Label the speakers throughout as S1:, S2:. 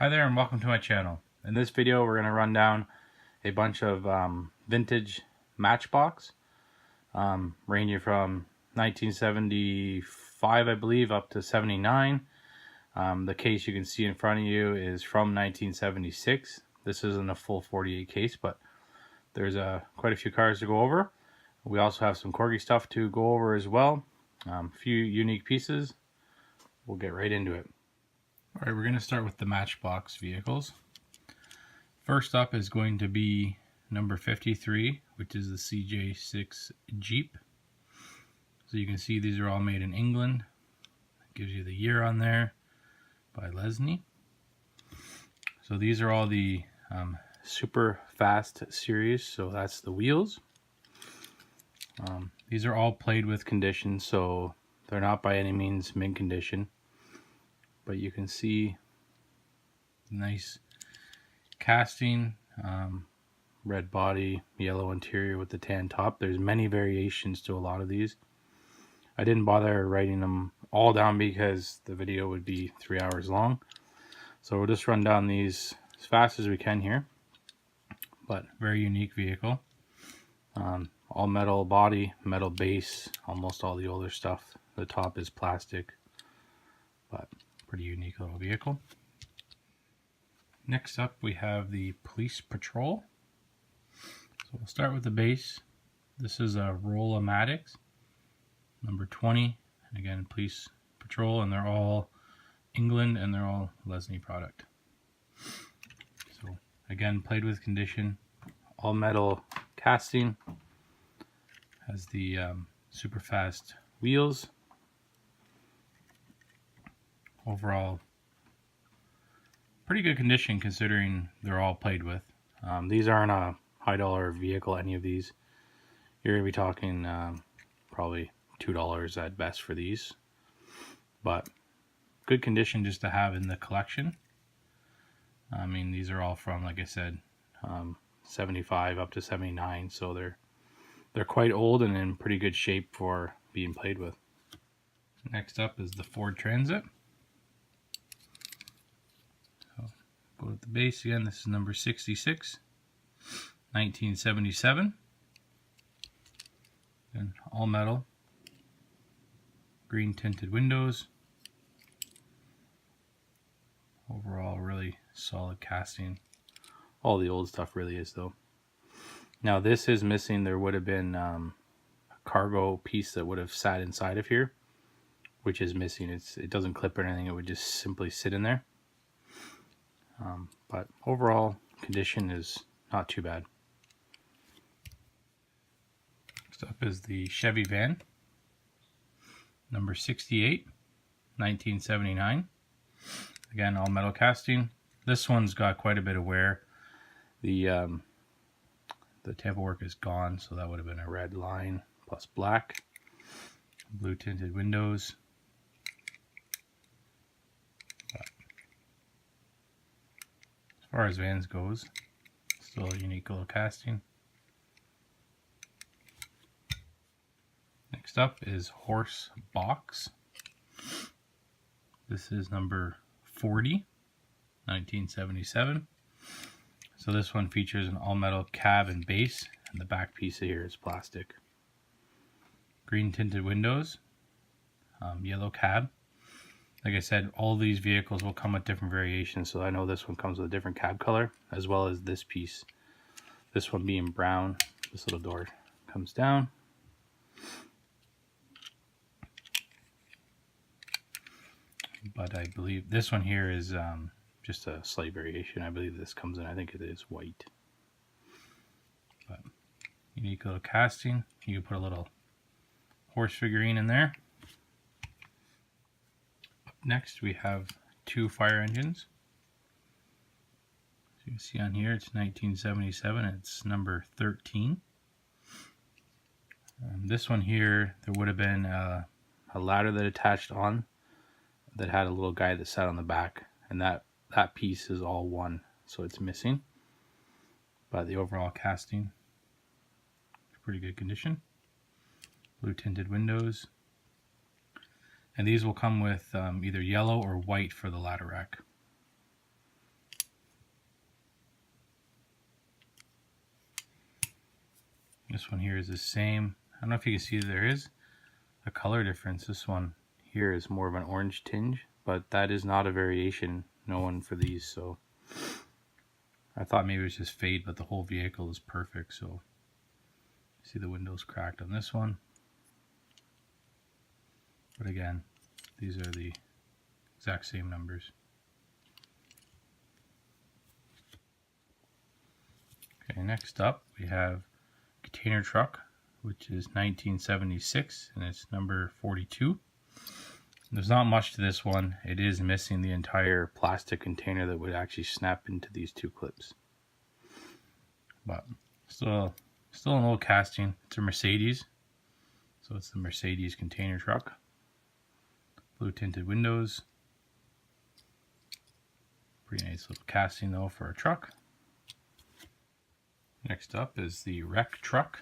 S1: Hi there and welcome to my channel. In this video we're going to run down a bunch of vintage Matchbox, ranging from 1975 I believe up to 79. The case you can see in front of you is from 1976. This isn't a full 48 case, but there's quite a few cars to go over. We also have some Corgi stuff to go over as well. A few unique pieces. We'll get right into it. Alright, we're going to start with the Matchbox vehicles. First up is going to be number 53, which is the CJ6 Jeep. So you can see these are all made in England. It gives you the year on there by Lesney. So these are all the super fast series, so that's the wheels. These are all played with condition, so they're not by any means mint condition. But you can see nice casting, red body, yellow interior with the tan top. There's many variations to a lot of these. I didn't bother writing them all down because the video would be 3 hours long. So we'll just run down these as fast as we can here. But very unique vehicle. All metal body, metal base, almost all the older stuff. The top is plastic, but pretty unique little vehicle. Next up we have the Police Patrol. So we'll start with the base. This is a Roll-O-Matics number 20, and again Police Patrol, and they're all England and they're all Lesney product. So again, played with condition, all metal casting, has the super fast wheels. Overall, pretty good condition considering they're all played with. These aren't a high dollar vehicle, any of these. You're going to be talking probably $2 at best for these. But good condition just to have in the collection. I mean, these are all from, like I said, 75 up to 79, so they're quite old and in pretty good shape for being played with. Next up is the Ford Transit. Go with the base again. This is number 66, 1977. And all metal, green tinted windows. Overall, really solid casting. All the old stuff really is though. Now this is missing. There would have been a cargo piece that would have sat inside of here, which is missing. It doesn't clip or anything. It would just simply sit in there. But overall condition is not too bad. Next up is the Chevy van, number 68, 1979. Again, all metal casting. This one's got quite a bit of wear. The tamper work is gone, so that would have been a red line plus black. Blue tinted windows. As far as vans goes, still a unique little casting. Next up is Horse Box. This is number 40, 1977. So this one features an all metal cab and base, and the back piece of here is plastic. Green tinted windows, yellow cab. Like I said, all these vehicles will come with different variations, so I know this one comes with a different cab color, as well as this piece. This one being brown. This little door comes down. But I believe this one here is just a slight variation. I believe this comes in, I think it is white. But unique little casting. You can put a little horse figurine in there. Next we have two fire engines. So you can see on here it's 1977, it's number 13. This one here, there would have been a ladder that attached on that had a little guy that sat on the back, and that piece is all one, so it's missing. But the overall casting is pretty good condition. Blue tinted windows. And these will come with either yellow or white for the ladder rack. This one here is the same. I don't know if you can see there is a color difference. This one here is more of an orange tinge, but that is not a variation, no one for these. So I thought maybe it was just fade, but the whole vehicle is perfect. So see the windows cracked on this one. But again, these are the exact same numbers. Okay, next up we have container truck, which is 1976 and it's number 42. There's not much to this one. It is missing the entire plastic container that would actually snap into these two clips. But still an old casting. It's a Mercedes. So it's the Mercedes container truck. Blue tinted windows. Pretty nice little casting though for a truck. Next up is the wreck truck.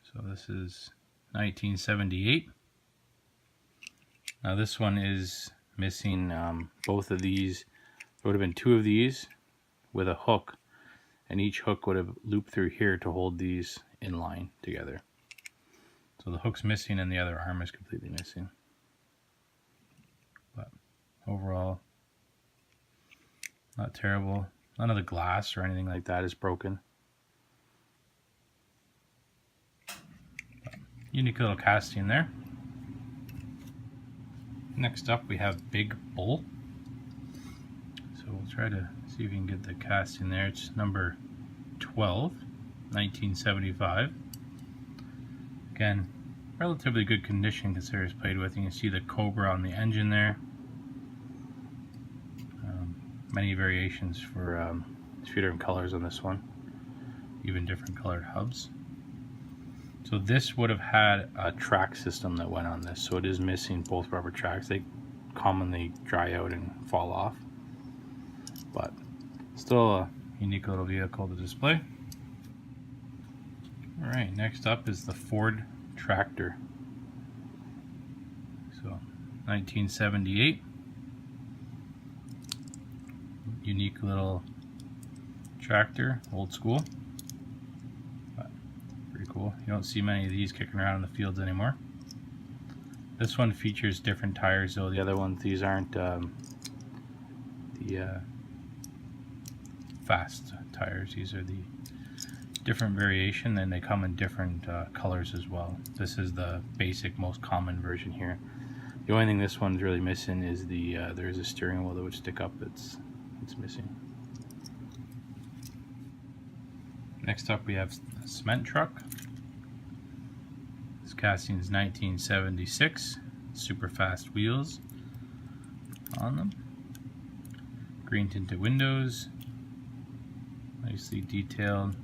S1: So this is 1978. Now this one is missing both of these. There would have been two of these with a hook, and each hook would have looped through here to hold these in line together. So the hook's missing and the other arm is completely missing. But overall, not terrible. None of the glass or anything like that is broken. But unique little casting there. Next up we have Big Bull. So we'll try to see if we can get the casting there. It's number 12, 1975. Again, relatively good condition considering it's played with. You can see the Cobra on the engine there. Many variations for a few different colors on this one. Even different colored hubs. So this would have had a track system that went on this, so it is missing both rubber tracks. They commonly dry out and fall off, but still a unique little vehicle to display. Alright, next up is the Ford Tractor. So 1978. Unique little tractor, old school. Pretty cool. You don't see many of these kicking around in the fields anymore. This one features different tires though. The other ones, these aren't the fast tires. These are the different variation, and they come in different colors as well. This is the basic, most common version here. The only thing this one's really missing is the there's a steering wheel that would stick up. It's missing. Next up we have a cement truck. This casting is 1976. Super fast wheels on them. Green tinted windows. Nicely detailed.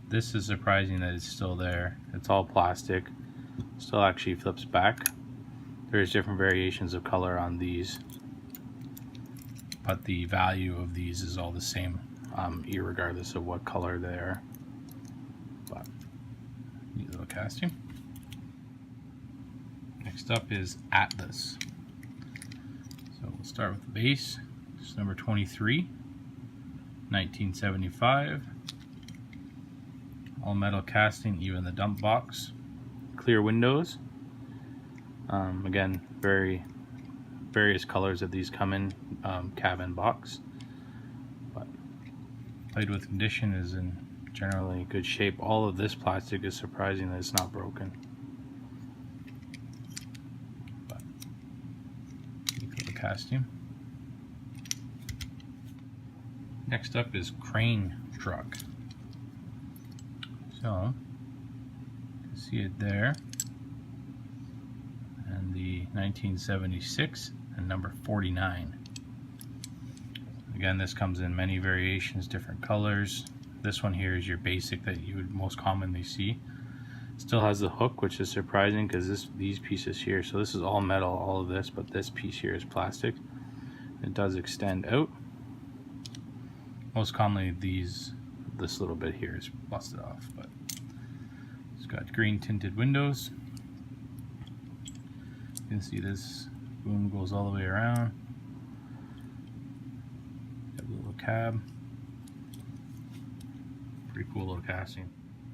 S1: This is surprising that it's still there. It's all plastic. Still actually flips back. There's different variations of color on these, but the value of these is all the same, irregardless of what color they are. But neat little casting. Next up is Atlas. So we'll start with the base. It's number 23, 1975. All metal casting, even the dump box. Clear windows. Again, various colors of these come in cabin box, but played with condition is in generally good shape. All of this plastic is surprising that it's not broken. But equal the casting. Next up is crane truck. So you can see it there, and the 1976 and number 49. Again, this comes in many variations, different colors. This one here is your basic that you would most commonly see. Still has the hook, which is surprising because these pieces here, so this is all metal, all of this, but this piece here is plastic. It does extend out. Most commonly this little bit here is busted off, but it's got green tinted windows. You can see this boom goes all the way around. Got a little cab. Pretty cool little casting.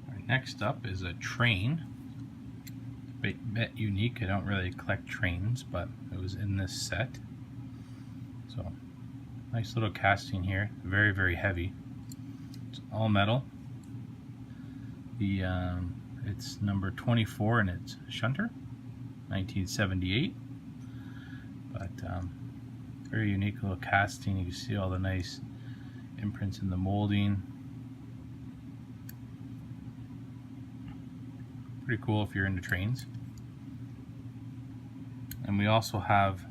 S1: All right, next up is a train. A bit unique. I don't really collect trains, but it was in this set. So nice little casting here. Very, very heavy. It's all metal. It's number 24 and it's shunter, 1978. But very unique little casting. You can see all the nice imprints in the molding. Pretty cool if you're into trains. And we also have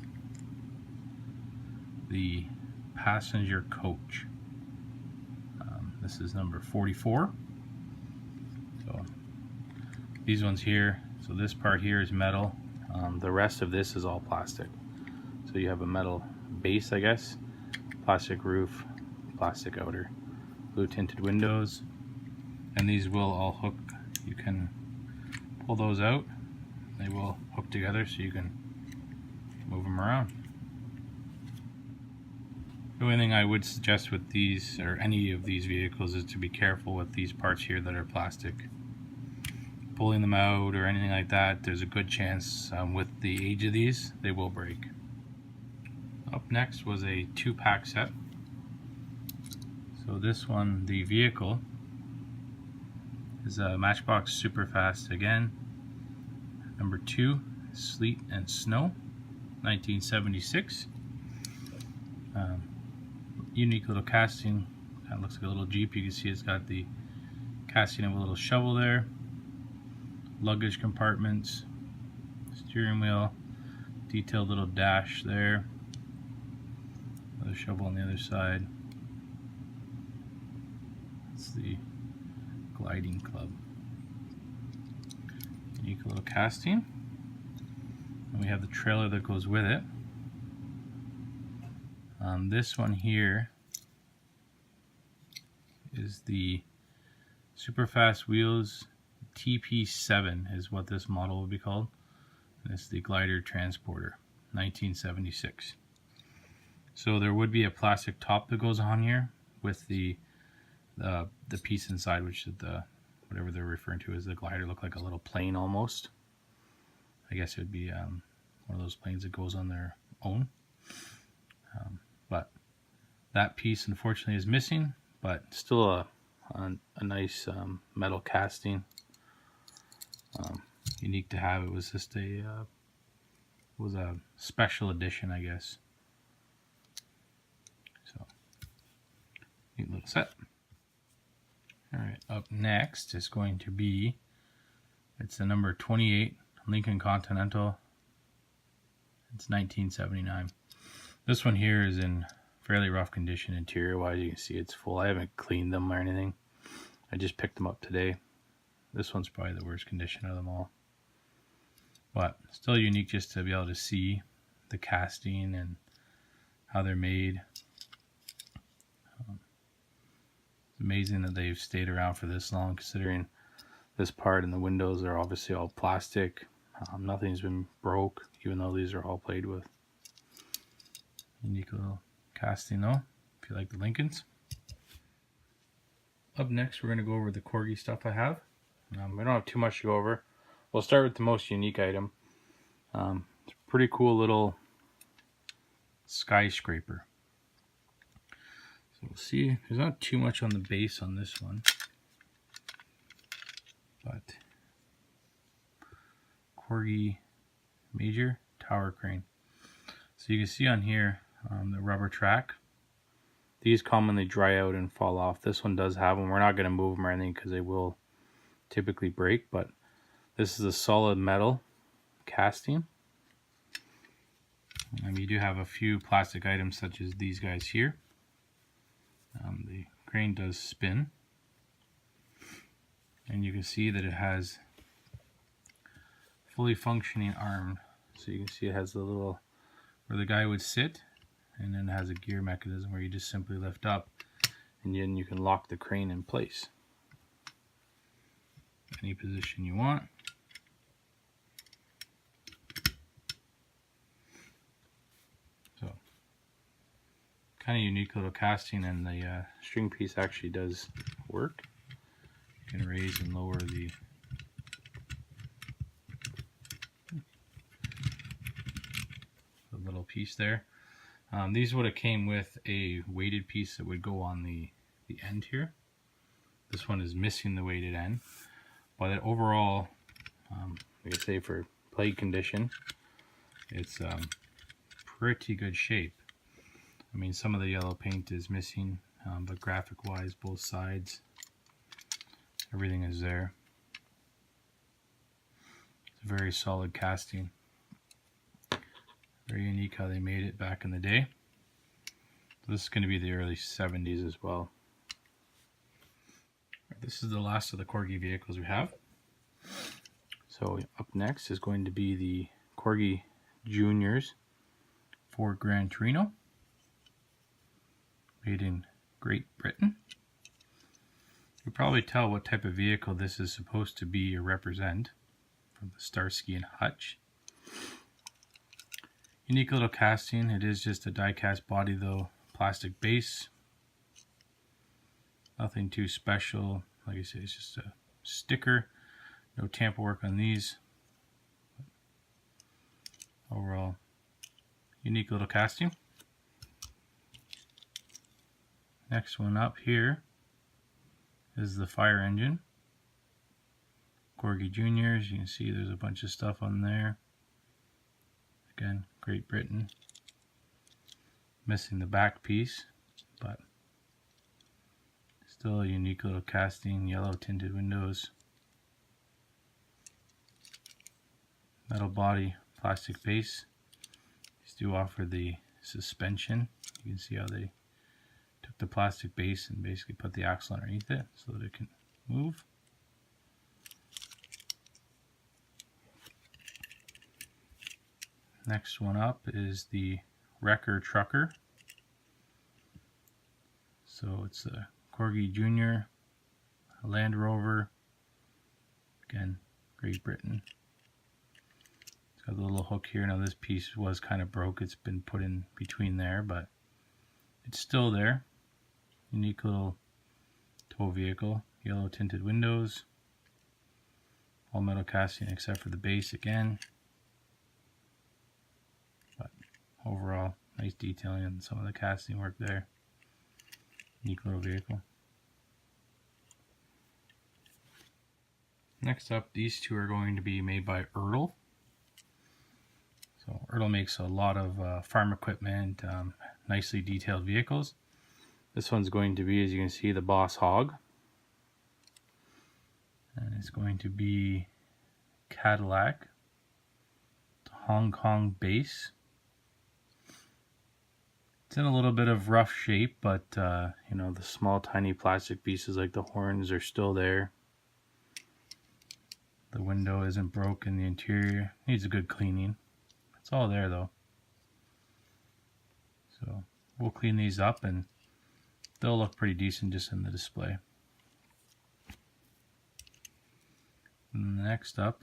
S1: the passenger coach. This is number 44. So these ones here, so this part here is metal. The rest of this is all plastic. So you have a metal base, I guess, plastic roof, plastic outer, blue tinted windows, and these will all hook. You can pull those out. They will hook together so you can move them around. The only thing I would suggest with these, or any of these vehicles, is to be careful with these parts here that are plastic. Pulling them out or anything like that, there's a good chance with the age of these, they will break. Up next was a 2-pack set. So this one, the vehicle, is a Matchbox Superfast again. Number 2, Sleet and Snow, 1976. Unique little casting. Kind of looks like a little Jeep. You can see it's got the casting of a little shovel there. Luggage compartments, steering wheel, detailed little dash there. Another shovel on the other side. It's the gliding club. Unique little casting. And we have the trailer that goes with it. This one here is the Superfast Wheels TP7 is what this model would be called. And it's the glider transporter, 1976. So there would be a plastic top that goes on here with the piece inside, which is the whatever they're referring to as the glider. Look like a little plane almost. I guess it would be one of those planes that goes on their own. But that piece unfortunately is missing, but still a nice metal casting. Unique to have. It was just a special edition, I guess. So neat little set. All right, up next is going to be, it's the number 28 Lincoln Continental. It's 1979. This one here is in fairly rough condition interior wise. You can see it's full. I haven't cleaned them or anything. I just picked them up today. This one's probably the worst condition of them all. But still unique just to be able to see the casting and how they're made. It's amazing that they've stayed around for this long, considering this part and the windows are obviously all plastic. Nothing's been broke, even though these are all played with. Unique little casting though, if you like the Lincolns. Up next, we're going to go over the Corgi stuff I have. We don't have too much to go over. We'll start with the most unique item. It's a pretty cool little skyscraper. So we'll see. There's not too much on the base on this one, but Corgi Major tower crane. So you can see on here the rubber track. These commonly dry out and fall off. This one does have them. We're not going to move them or anything because they will typically break, but this is a solid metal casting. You do have a few plastic items such as these guys here. The crane does spin, and you can see that it has fully functioning arm. So you can see it has the little where the guy would sit, and then it has a gear mechanism where you just simply lift up, and then you can lock the crane in place. Any position you want. So, kind of unique little casting, and the string piece actually does work. can raise and lower the little piece there. These would have came with a weighted piece that would go on the end here. This one is missing the weighted end, but overall, like I say, for plate condition, it's pretty good shape. I mean, some of the yellow paint is missing, but graphic wise, both sides, everything is there. It's a very solid casting. Very unique how they made it back in the day. This is going to be the early 70s as well. This is the last of the Corgi vehicles we have. So up next is going to be the Corgi Juniors Ford Gran Torino, made in Great Britain. You can probably tell what type of vehicle this is supposed to be or represent from the Starsky and Hutch. Unique little casting. It is just a die-cast body though, plastic base. Nothing too special. Like I say, it's just a sticker. No tamper work on these. Overall, unique little casting. Next one up here is the fire engine. Corgi Juniors. You can see there's a bunch of stuff on there. Again, Great Britain. Missing the back piece, but still a unique little casting. Yellow tinted windows. Metal body, plastic base. These do offer the suspension. You can see how they took the plastic base and basically put the axle underneath it so that it can move. Next one up is the Wrecker Trucker. So it's a Corgi Junior, a Land Rover, again, Great Britain. It's got a little hook here. Now this piece was kind of broke. It's been put in between there, but it's still there. Unique little tow vehicle. Yellow tinted windows. All metal casting except for the base again. But overall, nice detailing and some of the casting work there. Unique little vehicle. Next up, these two are going to be made by Aural. So Aural makes a lot of farm equipment, nicely detailed vehicles. This one's going to be, as you can see, the Boss Hog. And it's going to be Cadillac, Hong Kong base. It's in a little bit of rough shape, but you know, the small tiny plastic pieces like the horns are still there. The window isn't broken, the interior needs a good cleaning. It's all there though. So we'll clean these up and they'll look pretty decent just in the display. And next up,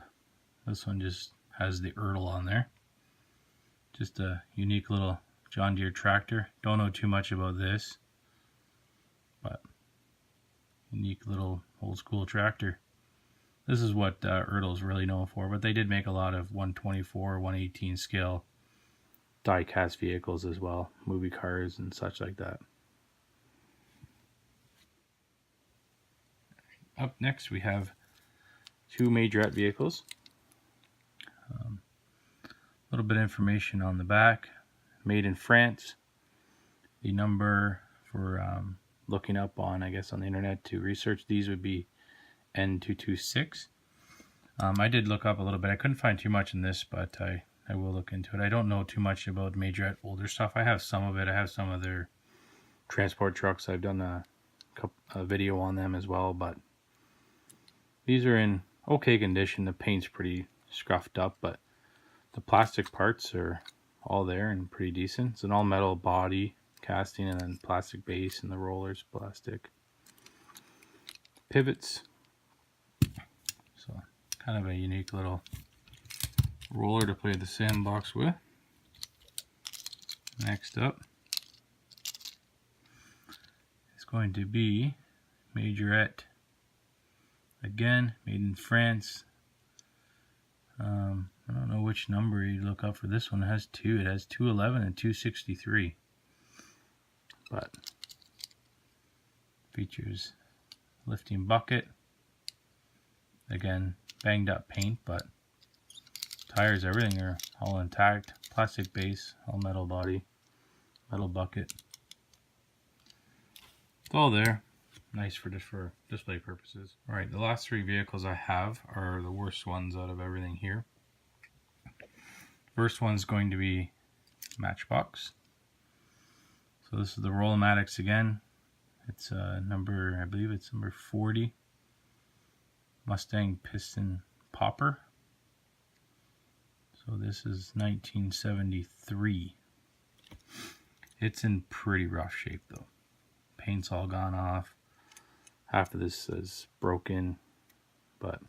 S1: this one just has the Aural on there. Just a unique little John Deere tractor. Don't know too much about this, but unique little old school tractor. This is what Aural is really known for, but they did make a lot of 124, 118 scale die-cast vehicles as well, movie cars and such like that. Up next we have two Majorette vehicles. A little bit of information on the back. Made in France. The number for looking up on, I guess, on the internet to research these would be N226. I did look up a little bit. I couldn't find too much in this, but I will look into it. I don't know too much about Majorette older stuff. I have some of it. I have some of their transport trucks. I've done a video on them as well, but these are in okay condition. The paint's pretty scuffed up, but the plastic parts are all there and pretty decent. It's an all metal body casting and then plastic base, and the rollers plastic. Pivots. So kind of a unique little roller to play the sandbox with. Next up is going to be Majorette Again, made in France. I don't know which number you look up for this one. It has two. It has 211 and 263. But features lifting bucket. Again, banged up paint, but tires, everything are all intact. Plastic base, all metal body, metal bucket. It's all there. Nice for display purposes. Alright, the last three vehicles I have are the worst ones out of everything here. First one's going to be MatchBox. So this is the Roll-O-Matics again. It's number, I believe it's number 40. Mustang piston popper. So this is 1973. It's in pretty rough shape though. Paint's all gone off. Half of this is broken, but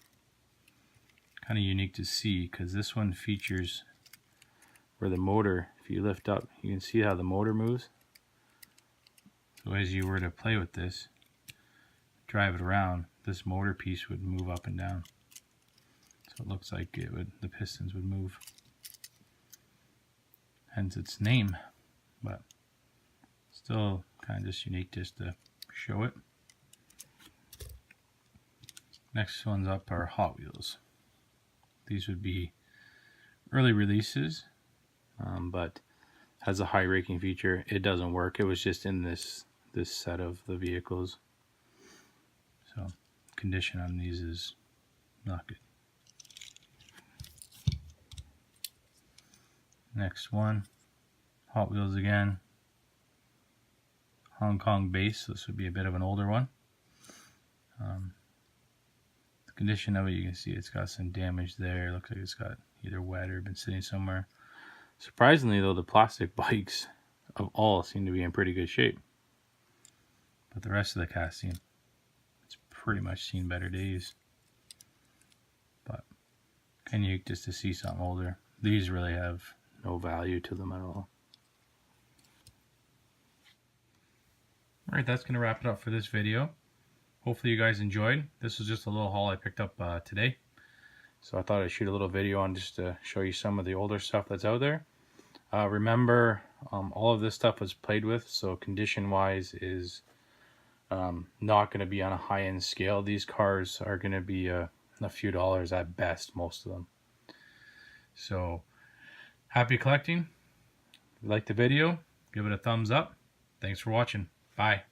S1: kind of unique to see because this one features where the motor, if you lift up, you can see how the motor moves. So as you were to play with this, drive it around, this motor piece would move up and down. So it looks like it would, the pistons would move. Hence its name, but still kind of just unique just to show it. Next ones up are Hot Wheels. These would be early releases, but has a high raking feature. It doesn't work. It was just in this set of the vehicles. So condition on these is not good. Next one, Hot Wheels again. Hong Kong base. This would be a bit of an older one. The condition of it, you can see it's got some damage there. It looks like it's got either wet or been sitting somewhere. Surprisingly though, the plastic bikes of all seem to be in pretty good shape. But the rest of the casting, it's pretty much seen better days. But kind of unique just to see something older. These really have no value to them at all. Alright, that's going to wrap it up for this video. Hopefully you guys enjoyed. This was just a little haul I picked up today. So I thought I'd shoot a little video on just to show you some of the older stuff that's out there. Remember, all of this stuff was played with, so condition wise is not going to be on a high-end scale. These cars are going to be a few dollars at best, most of them. So happy collecting. If you liked the video, give it a thumbs up. Thanks for watching. Bye.